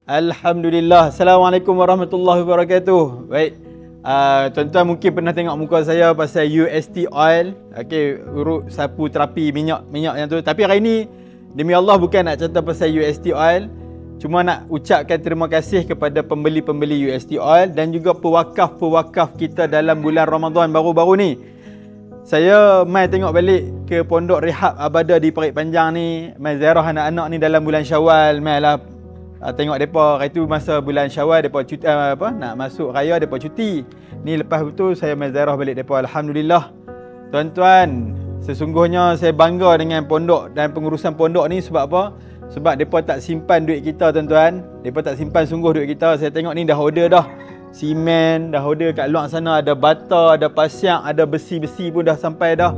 Alhamdulillah. Assalamualaikum warahmatullahi wabarakatuh. Baik. Tuan-tuan mungkin pernah tengok muka saya pasal UST oil. Okey, urut sapu terapi minyak yang tu. Tapi hari ni demi Allah bukan nak cerita pasal UST oil. Cuma nak ucapkan terima kasih kepada pembeli-pembeli UST oil dan juga pewakaf-pewakaf kita dalam bulan Ramadan baru-baru ni. Saya mai tengok balik ke Pondok Rehab Abada di Parit Panjang ni, mai ziarah anak-anak ni dalam bulan Syawal, mai lah tengok depa. Hari tu masa bulan Syawal depa cuti, nak masuk raya depa cuti. Ni lepas tu saya mai ziarah balik depa. Alhamdulillah. Tuan-tuan, sesungguhnya saya bangga dengan pondok dan pengurusan pondok ni. Sebab apa? Sebab depa tak simpan duit kita, tuan-tuan. Depa tak simpan sungguh duit kita. Saya tengok ni dah order dah. Simen dah order kat luar sana, ada bata, ada pasiak, ada besi-besi pun dah sampai dah.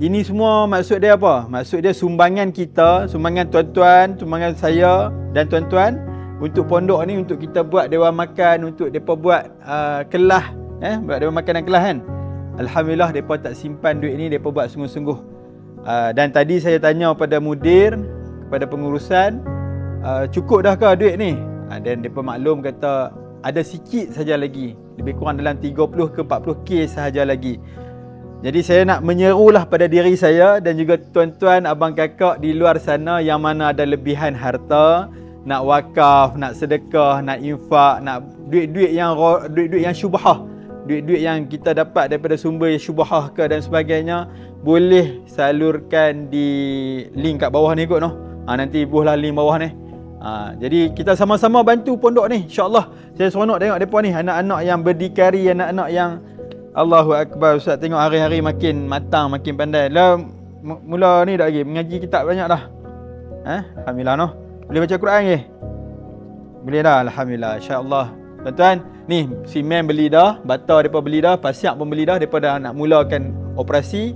Ini semua maksud dia apa? Maksud dia sumbangan kita, sumbangan tuan-tuan, sumbangan saya dan tuan-tuan untuk pondok ni, untuk kita buat dewan makan, untuk depa buat kelas, buat dewan makan dan kelas kan. Alhamdulillah depa tak simpan duit ni, depa buat sungguh-sungguh. Dan tadi saya tanya pada mudir, kepada pengurusan, cukup dah ke duit ni? Dan depa maklum kata ada sikit saja lagi, lebih kurang dalam 30 ke 40 kes sahaja lagi. Jadi saya nak menyerulah pada diri saya dan juga tuan-tuan, abang kakak di luar sana yang mana ada lebihan harta, nak wakaf, nak sedekah, nak infak, nak duit-duit yang syubhah, duit-duit yang kita dapat daripada sumber syubhah ke dan sebagainya, boleh salurkan di link kat bawah ni kot noh. Nanti buhlah link bawah ni. Jadi kita sama-sama bantu pondok ni, insya-Allah. Saya seronok tengok depa ni, anak-anak yang berdikari, anak-anak yang Allahu Akbar. Ustaz tengok hari-hari makin matang, makin pandai. Lah mula ni dah lagi mengaji kitab banyak dah. Alhamdulillah noh. Boleh baca Quran ke? Boleh dah, alhamdulillah. Insya-Allah. Tuan-tuan, ni simen beli dah, bata depa beli dah, pasiak pun beli dah, depa dah nak mulakan operasi.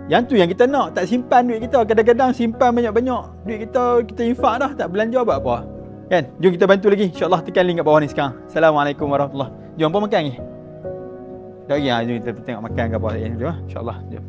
Yang tu yang kita nak, tak simpan duit kita. Kadang-kadang simpan banyak-banyak duit kita infak dah, tak belanja buat apa. Kan? Jom kita bantu lagi. InsyaAllah tekan link kat bawah ni sekarang. Assalamualaikum warahmatullahi wabarakatuh. Jom apa makan ni? Dah lagi, jom kita tengok makan kat bawah ni. InsyaAllah. Jom.